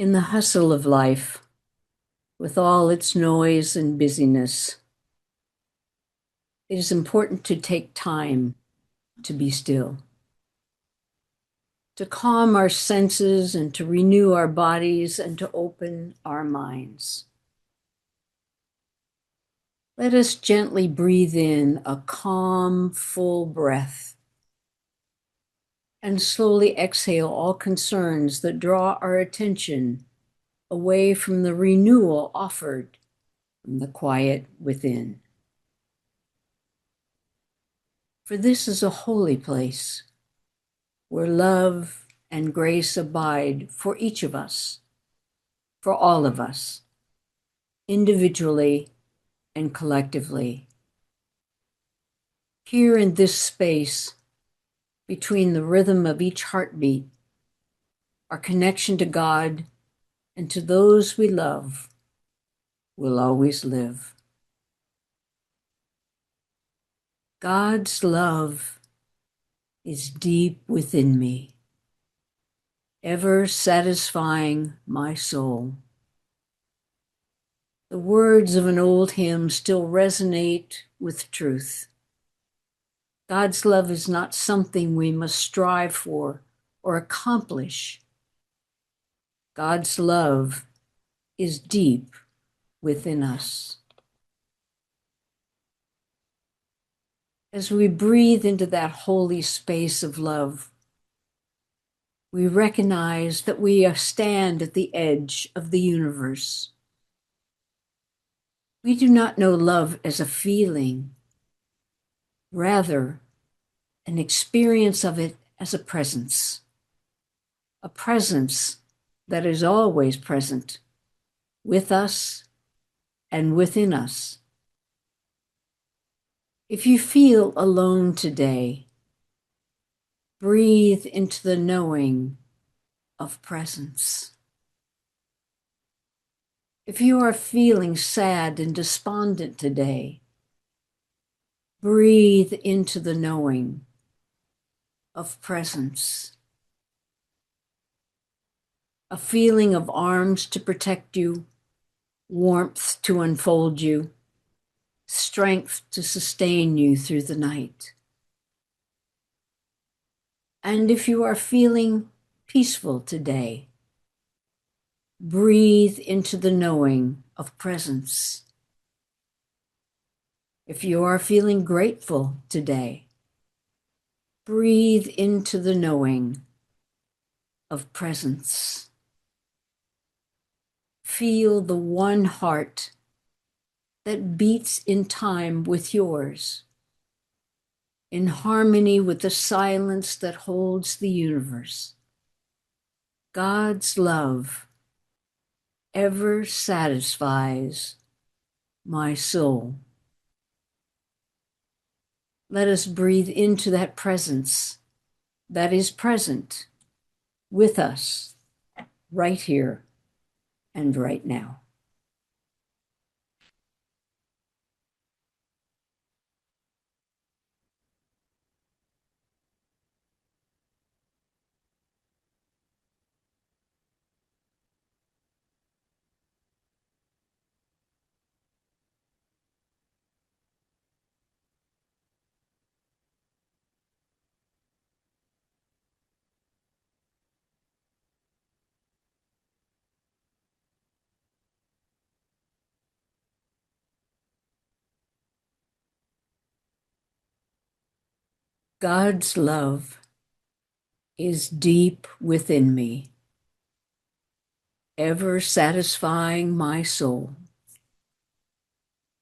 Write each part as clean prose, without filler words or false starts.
In the hustle of life, with all its noise and busyness, it is important to take time to be still, to calm our senses and to renew our bodies and to open our minds. Let us gently breathe in a calm, full breath and slowly exhale all concerns that draw our attention away from the renewal offered from the quiet within. For this is a holy place where love and grace abide for each of us, for all of us, individually and collectively. Here in this space, between the rhythm of each heartbeat, our connection to God and to those we love will always live. God's love is deep within me, ever satisfying my soul. The words of an old hymn still resonate with truth. God's love is not something we must strive for or accomplish. God's love is deep within us. As we breathe into that holy space of love, we recognize that we stand at the edge of the universe. We do not know love as a feeling, rather, an experience of it as a presence that is always present with us and within us. If you feel alone today, breathe into the knowing of presence. If you are feeling sad and despondent today, breathe into the knowing of presence. A feeling of arms to protect you, warmth to unfold you, strength to sustain you through the night. And if you are feeling peaceful today, breathe into the knowing of presence. If you are feeling grateful today, breathe into the knowing of presence. Feel the one heart that beats in time with yours, in harmony with the silence that holds the universe. God's love ever satisfies my soul. Let us breathe into that presence that is present with us right here and right now. God's love is deep within me, ever satisfying my soul.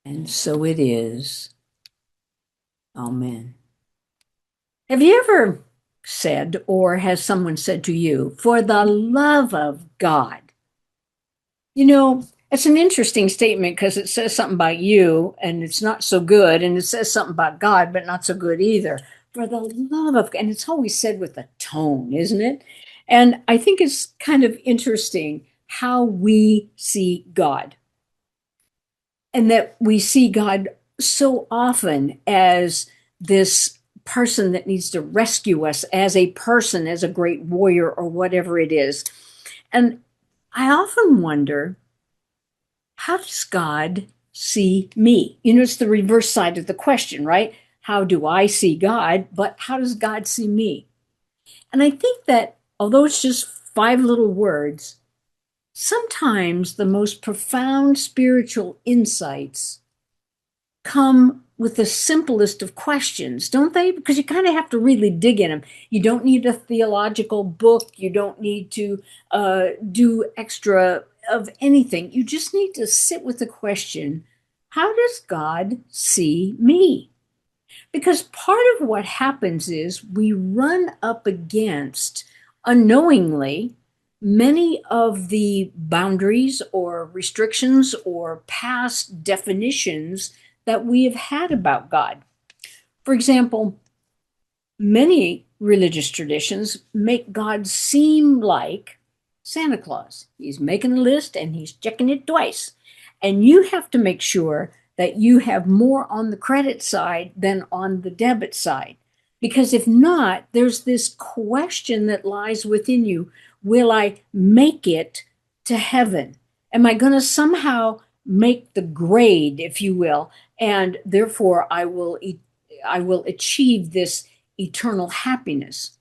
And so it is. Amen. Have you ever said, or has someone said to you, for the love of God? You know, it's an interesting statement because it says something about you and it's not so good, and it says something about God, but not so good either. For the love of, and it's always said with a tone, isn't it? And I think it's kind of interesting how we see God, and that we see God so often as this person that needs to rescue us, as a person, as a great warrior or whatever it is. And I often wonder, how does God see me? It's the reverse side of the question, right? How do I see God? But how does God see me? And I think that although it's just five little words, sometimes the most profound spiritual insights come with the simplest of questions, don't they? Because you kind of have to really dig in them. You don't need a theological book. You don't need to do extra of anything. You just need to sit with the question, how does God see me? Because part of what happens is we run up against, unknowingly, many of the boundaries or restrictions or past definitions that we have had about God. For example, many religious traditions make God seem like Santa Claus. He's making a list and he's checking it twice. And you have to make sure that you have more on the credit side than on the debit side. Because if not, there's this question that lies within you. Will I make it to heaven? Am I going to somehow make the grade, if you will, and therefore I will achieve this eternal happiness?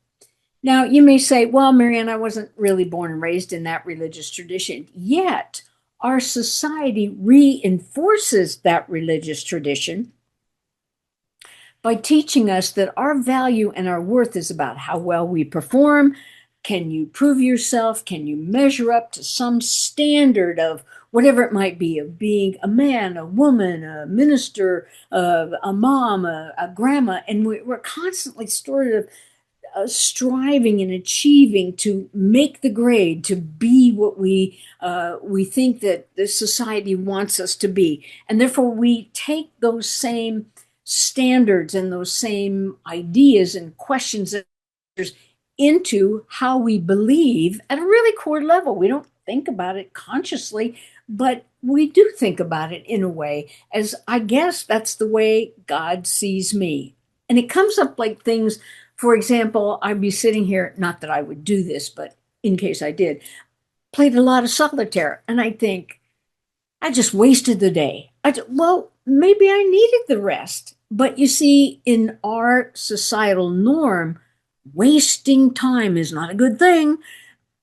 Now, you may say, well, Marianne, I wasn't really born and raised in that religious tradition. Yet, our society reinforces that religious tradition by teaching us that our value and our worth is about how well we perform. Can you prove yourself? Can you measure up to some standard of whatever it might be, of being a man, a woman, a minister, a mom, a grandma? And we're constantly sort of striving and achieving to make the grade, to be what we think that the society wants us to be, and therefore we take those same standards and those same ideas and questions into how we believe at a really core level. We don't think about it consciously, but we do think about it in a way, as I guess that's the way God sees me. And it comes up like things, for example, I'd be sitting here, not that I would do this, but in case I did, played a lot of solitaire. And I think, I just wasted the day. Well, maybe I needed the rest. But you see, in our societal norm, wasting time is not a good thing.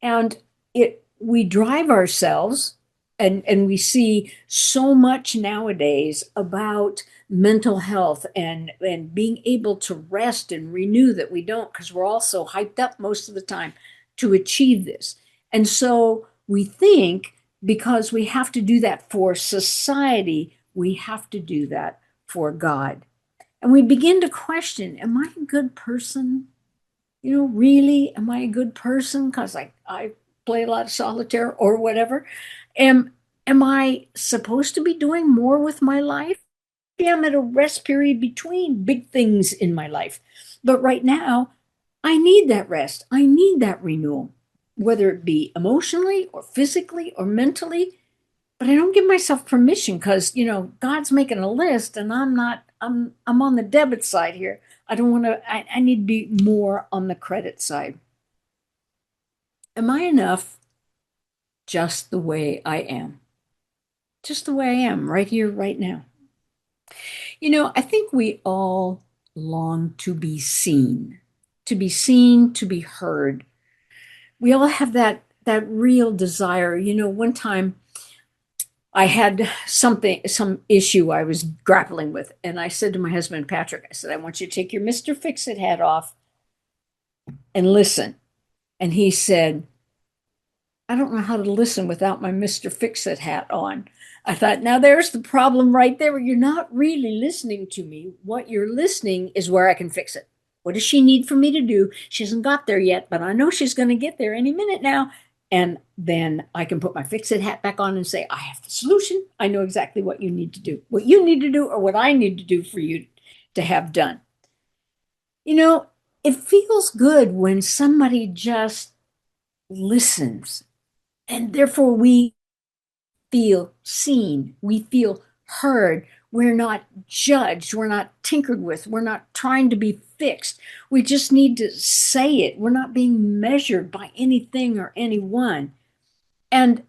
And we drive ourselves, and we see so much nowadays about mental health and being able to rest and renew, that we don't, because we're all so hyped up most of the time to achieve this. And so we think, because we have to do that for society, we have to do that for God. And we begin to question, am I a good person? Really, am I a good person because I play a lot of solitaire or whatever? Am I supposed to be doing more with my life? Maybe I'm at a rest period between big things in my life. But right now, I need that rest. I need that renewal, whether it be emotionally or physically or mentally. But I don't give myself permission, because God's making a list and I'm not. I'm on the debit side here. I don't want to. I need to be more on the credit side. Am I enough just the way I am? Just the way I am, right here, right now. I think we all long to be seen, to be heard. We all have that real desire. One time I had some issue I was grappling with. And I said to my husband, Patrick, I said, I want you to take your Mr. Fix-It hat off and listen. And he said, I don't know how to listen without my Mr. Fix-It hat on. I thought, now there's the problem right there. You're not really listening to me. What you're listening is where I can fix it. What does she need for me to do? She hasn't got there yet, but I know she's going to get there any minute now. And then I can put my Fix-It hat back on and say, I have the solution. I know exactly what you need to do. What you need to do, or what I need to do for you to have done. It feels good when somebody just listens. And therefore we feel seen. We feel heard. We're not judged. We're not tinkered with. We're not trying to be fixed. We just need to say it. We're not being measured by anything or anyone. And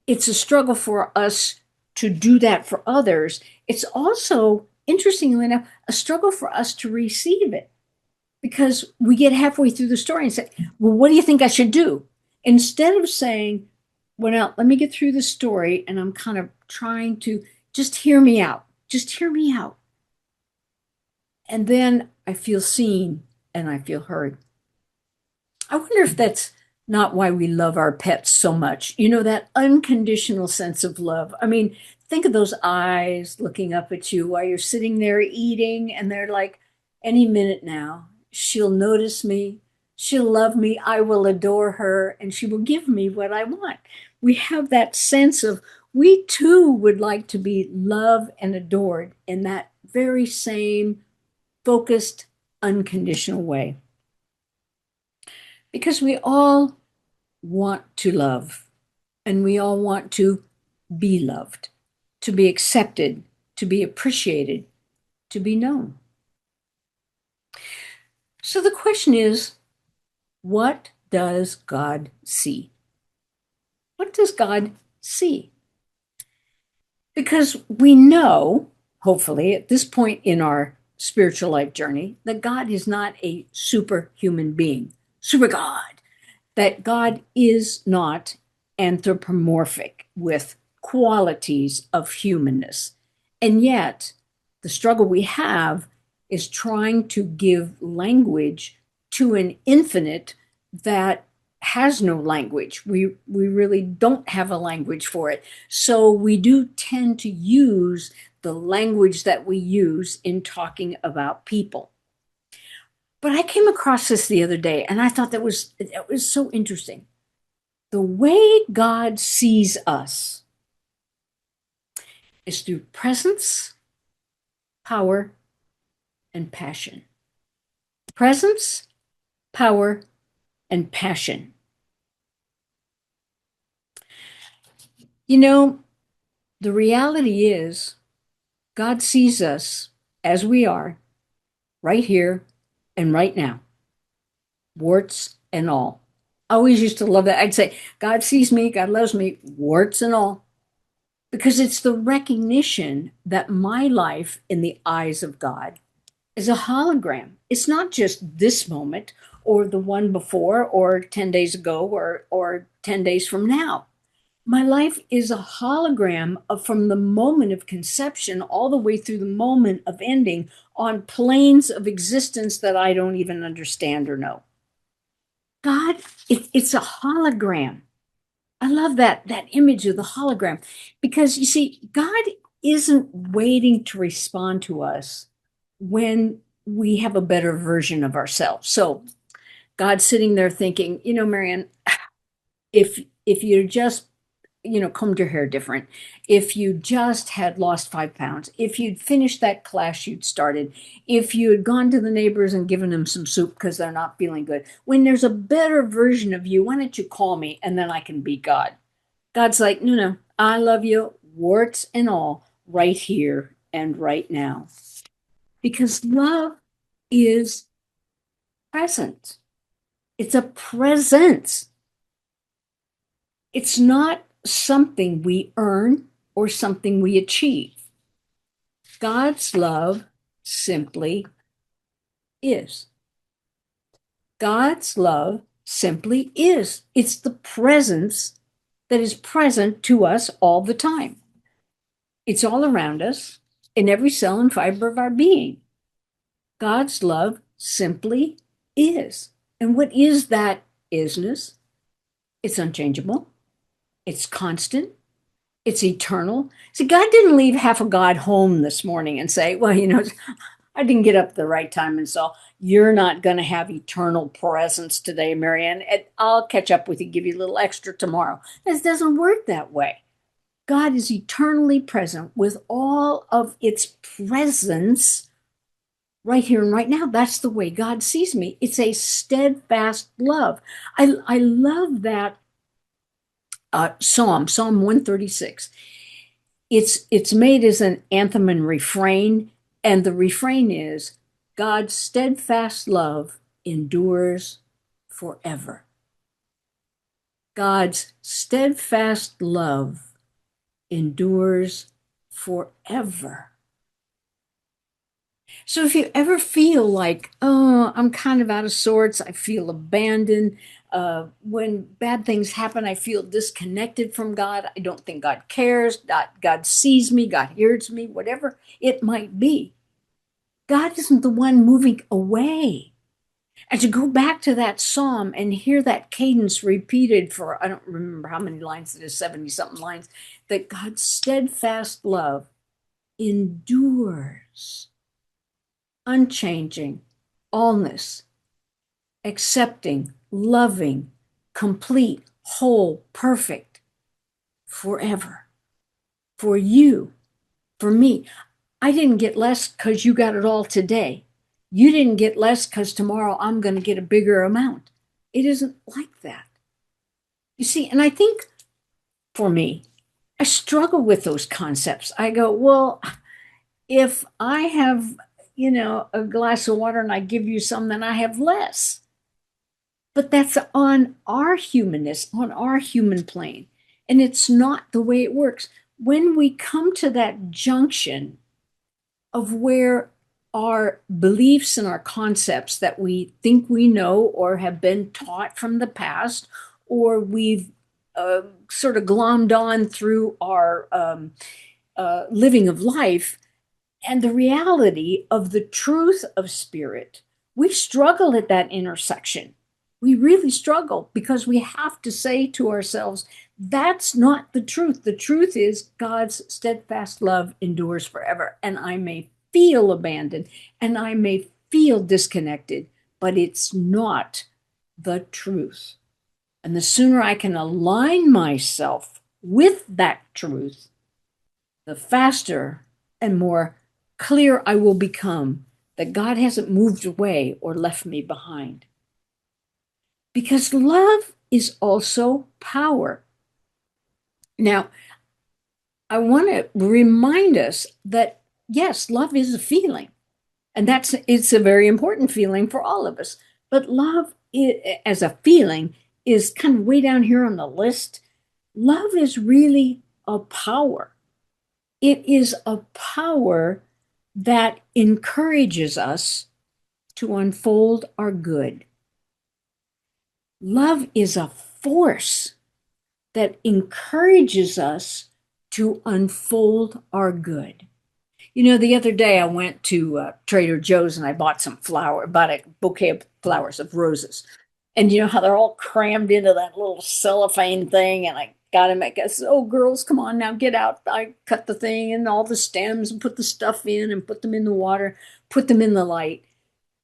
it's a struggle for us to do that for others. It's also, interestingly enough, a struggle for us to receive it because we get halfway through the story and say, well, what do you think I should do? Instead of saying, well, now let me get through the story and I'm kind of trying to just hear me out. Just hear me out. And then I feel seen and I feel heard. I wonder if that's not why we love our pets so much. You know, that unconditional sense of love. I mean, think of those eyes looking up at you while you're sitting there eating, and they're like, any minute now, she'll notice me, she'll love me, I will adore her, and she will give me what I want. We have that sense of we too would like to be loved and adored in that very same focused, unconditional way. Because we all want to love and we all want to be loved, to be accepted, to be appreciated, to be known. So the question is, what does God see? What does God see? Because we know, hopefully, at this point in our spiritual life journey, that God is not a superhuman being, super God, that God is not anthropomorphic with qualities of humanness. And yet, the struggle we have is trying to give language to an infinite that has no language. We really don't have a language for it. So we do tend to use the language that we use in talking about people. But I came across this the other day and I thought that was so interesting. The way God sees us is through presence, power, and passion. Presence, power, and passion. You know, the reality is God sees us as we are, right here and right now, warts and all. I always used to love that. I'd say, God sees me, God loves me, warts and all. Because it's the recognition that my life in the eyes of God is a hologram. It's not just this moment or the one before or 10 days ago or 10 days from now. My life is a hologram from the moment of conception all the way through the moment of ending on planes of existence that I don't even understand or know. God, it's a hologram. I love that image of the hologram because you see, God isn't waiting to respond to us when we have a better version of ourselves. So God's sitting there thinking, Marianne, if you just combed your hair different, if you just had lost 5 pounds, if you'd finished that class you'd started, if you had gone to the neighbors and given them some soup because they're not feeling good, when there's a better version of you, why don't you call me and then I can be God? God's like, no, no, I love you, warts and all, right here and right now. Because love is present. It's a presence. It's not something we earn or something we achieve. God's love simply is. God's love simply is. It's the presence that is present to us all the time. It's all around us in every cell and fiber of our being. God's love simply is. And what is that isness? It's unchangeable. It's constant. It's eternal. See, God didn't leave half of God home this morning and say, well, I didn't get up at the right time, and so you're not going to have eternal presence today, Marianne. I'll catch up with you, give you a little extra tomorrow. This doesn't work that way. God is eternally present with all of its presence right here and right now. That's the way God sees me. It's a steadfast love. I love that Psalm 136. It's made as an anthem and refrain, and the refrain is, God's steadfast love endures forever. God's steadfast love endures forever. So if you ever feel like, oh, I'm kind of out of sorts, I feel abandoned, when bad things happen, I feel disconnected from God. I don't think God cares. God sees me. God hears me, whatever it might be. God isn't the one moving away. And to go back to that psalm and hear that cadence repeated for, I don't remember how many lines it is, 70 something lines, that God's steadfast love endures, unchanging, allness, accepting, loving, complete, whole, perfect, forever. For you, for me. I didn't get less because you got it all today. You didn't get less because tomorrow I'm going to get a bigger amount. It isn't like that. You see, and I think for me, I struggle with those concepts. I go, well, if I have, a glass of water and I give you some, then I have less. But that's on our humanness, on our human plane. And it's not the way it works. When we come to that junction of where our beliefs and our concepts that we think we know or have been taught from the past, or we've sort of glommed on through our living of life, and the reality of the truth of spirit, we struggle at that intersection. We really struggle because we have to say to ourselves, that's not the truth. The truth is God's steadfast love endures forever. And I may feel abandoned and I may feel disconnected, but it's not the truth. And the sooner I can align myself with that truth, the faster and more clear I will become that God hasn't moved away or left me behind. Because love is also power. Now, I want to remind us that yes, love is a feeling, and it's a very important feeling for all of us. But love as a feeling is kind of way down here on the list. Love is really a power. It is a power that encourages us to unfold our good. Love is a force that encourages us to unfold our good. The other day I went to Trader Joe's and I bought bought a bouquet of flowers, of roses. And you know how they're all crammed into that little cellophane thing. And I got him, I guess, oh, girls, come on now, get out. I cut the thing and all the stems and put the stuff in and put them in the water, put them in the light.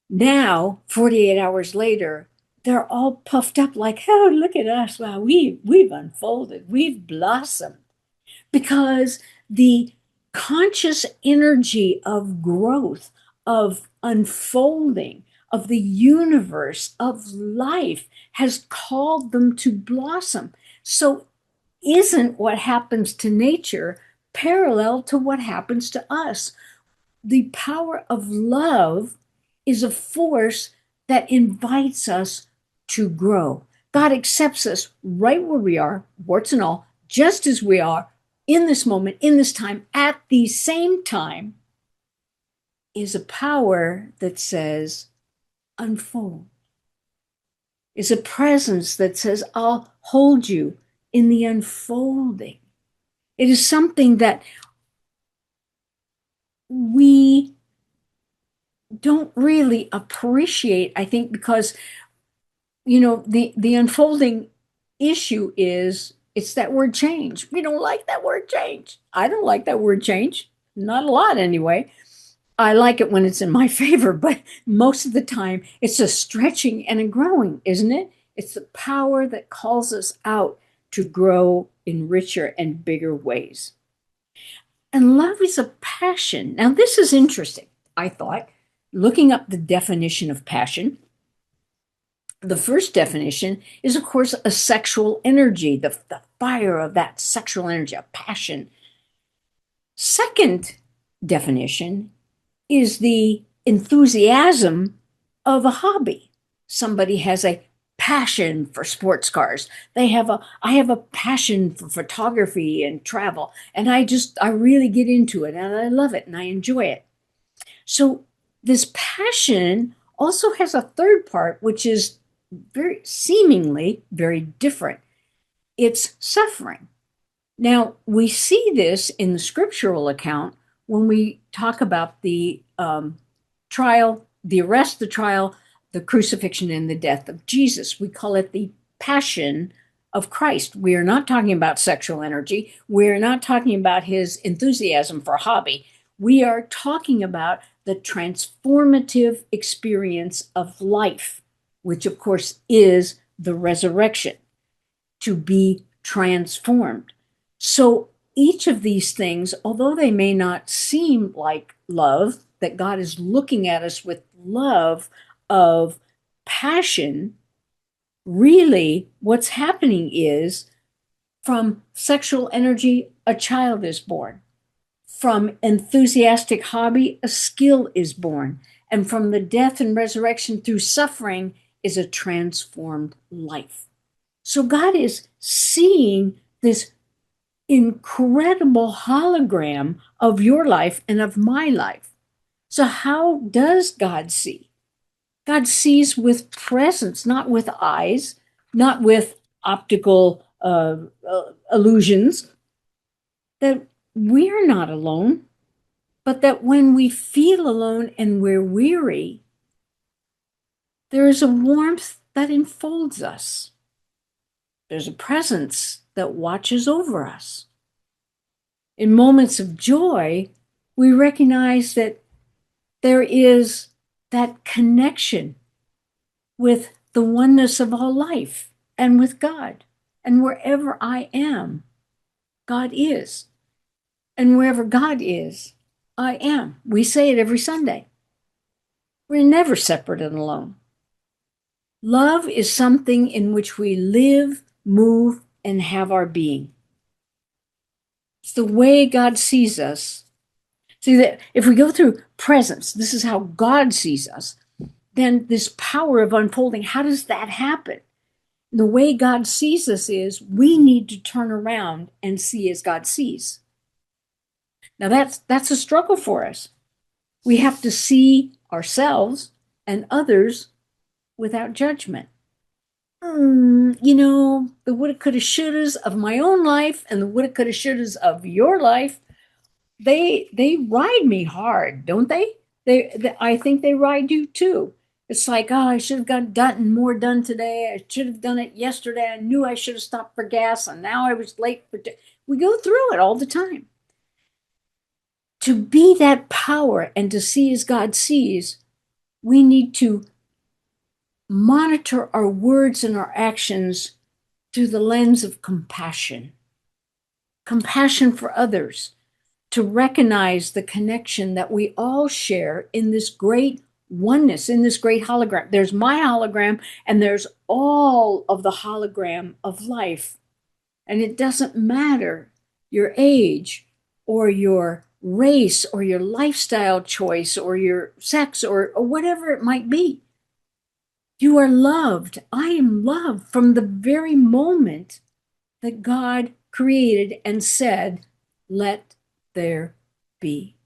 Now, 48 hours later, they're all puffed up like, oh, look at us. Wow, we've unfolded, we've blossomed. Because the conscious energy of growth, of unfolding, of the universe, of life has called them to blossom. So, isn't what happens to nature parallel to what happens to us? The power of love is a force that invites us to grow. God accepts us right where we are, warts and all, just as we are, in this moment, in this time, at the same time, is a power that says, unfold. Is a presence that says, I'll hold you in the unfolding. It is something that we don't really appreciate, I think, because, the unfolding issue is it's that word change. We don't like that word change. I don't like that word change. Not a lot anyway. I like it when it's in my favor, but most of the time it's a stretching and a growing, isn't it? It's the power that calls us out to grow in richer and bigger ways. And love is a passion. Now, this is interesting, I thought, looking up the definition of passion. The first definition is, of course, a sexual energy, the fire of that sexual energy, a passion. Second definition is the enthusiasm of a hobby. Somebody has a passion for sports cars. I have a passion for photography and travel. And I really get into it and I love it and I enjoy it. So this passion also has a third part, which is very seemingly very different. It's suffering. Now, we see this in the scriptural account when we talk about the trial, the arrest, the trial, the crucifixion, and the death of Jesus. We call it the passion of Christ. We are not talking about sexual energy. We are not talking about his enthusiasm for a hobby. We are talking about the transformative experience of life, which, of course, is the resurrection, to be transformed. So each of these things, although they may not seem like love, that God is looking at us with love of passion, really what's happening is from sexual energy, a child is born. From enthusiastic hobby, a skill is born. And from the death and resurrection through suffering is a transformed life. So God is seeing this incredible hologram of your life and of my life. So how does God see? God sees with presence, not with eyes, not with optical illusions, that we're not alone, but that when we feel alone and we're weary, there is a warmth that enfolds us. There's a presence that watches over us. In moments of joy, we recognize that there is that connection with the oneness of all life and with God. And wherever I am, God is. And wherever God is, I am. We say it every Sunday. We're never separate and alone. Love is something in which we live, move, and have our being. It's the way God sees us. See, that if we go through presence, this is how God sees us, then this power of unfolding, how does that happen? The way God sees us is we need to turn around and see as God sees. Now that's a struggle for us. We have to see ourselves and others without judgment. The woulda, coulda, shouldas of my own life and the woulda, coulda, shouldas of your life, they ride me hard, don't they? I think they ride you too. It's like, oh, I should have gotten more done today. I should have done it yesterday. I knew I should have stopped for gas, and now I was late for. We go through it all the time. To be that power and to see as God sees, we need to monitor our words and our actions through the lens of compassion. Compassion for others, to recognize the connection that we all share in this great oneness, in this great hologram. There's my hologram, and there's all of the hologram of life. And it doesn't matter your age or your race or your lifestyle choice or your sex or whatever it might be. You are loved. I am loved from the very moment that God created and said, let there be.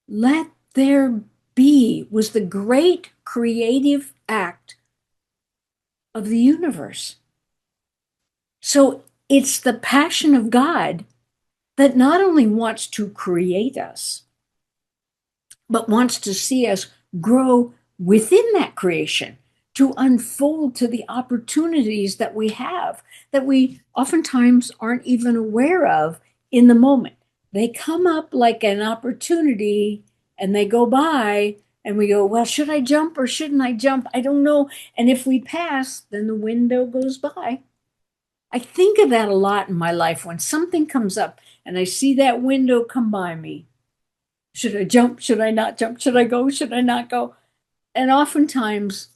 Let there be was the great creative act of the universe. So it's the passion of God that not only wants to create us, but wants to see us grow within that creation, to unfold to the opportunities that we have, that we oftentimes aren't even aware of in the moment. They come up like an opportunity and they go by, and we go, well, should I jump or shouldn't I jump? I don't know. And if we pass, then the window goes by. I think of that a lot in my life when something comes up and I see that window come by me. Should I jump? Should I not jump? Should I go? Should I not go? And oftentimes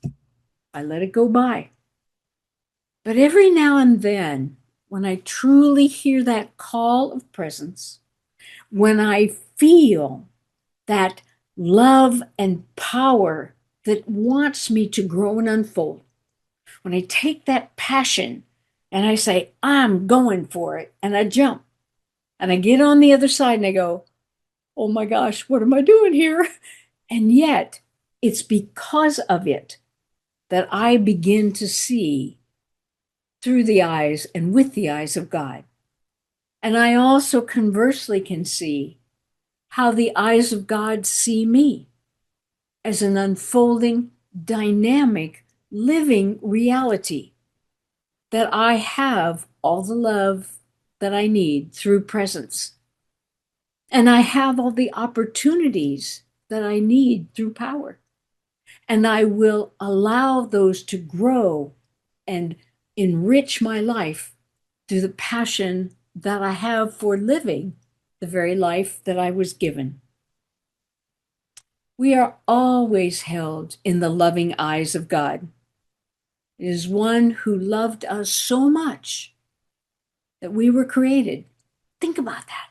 I let it go by. But every now and then, when I truly hear that call of presence, when I feel that love and power that wants me to grow and unfold, when I take that passion and I say, I'm going for it, and I jump and I get on the other side and I go, oh my gosh, what am I doing here? And yet it's because of it that I begin to see through the eyes and with the eyes of God. And I also conversely can see how the eyes of God see me as an unfolding, dynamic, living reality, that I have all the love that I need through presence. And I have all the opportunities that I need through power. And I will allow those to grow and enrich my life through the passion that I have for living the very life that I was given. We are always held in the loving eyes of God. It is one who loved us so much that we were created. Think about that.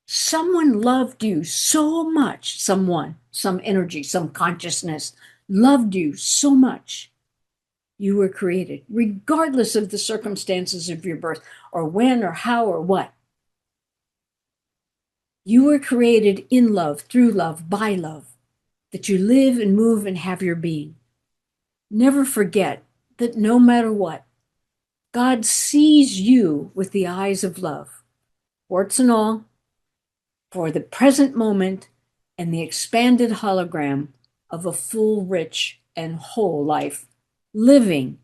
Someone loved you so much, someone, some energy, some consciousness loved you so much. You were created, regardless of the circumstances of your birth or when or how or what. You were created in love, through love, by love, that you live and move and have your being. Never forget that no matter what, God sees you with the eyes of love, warts and all, for the present moment and the expanded hologram of a full, rich, and whole life, living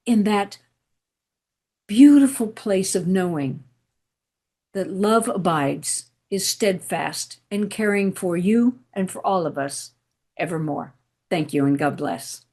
in that beautiful place of knowing that love abides, is steadfast, and caring for you and for all of us evermore. Thank you, and God bless.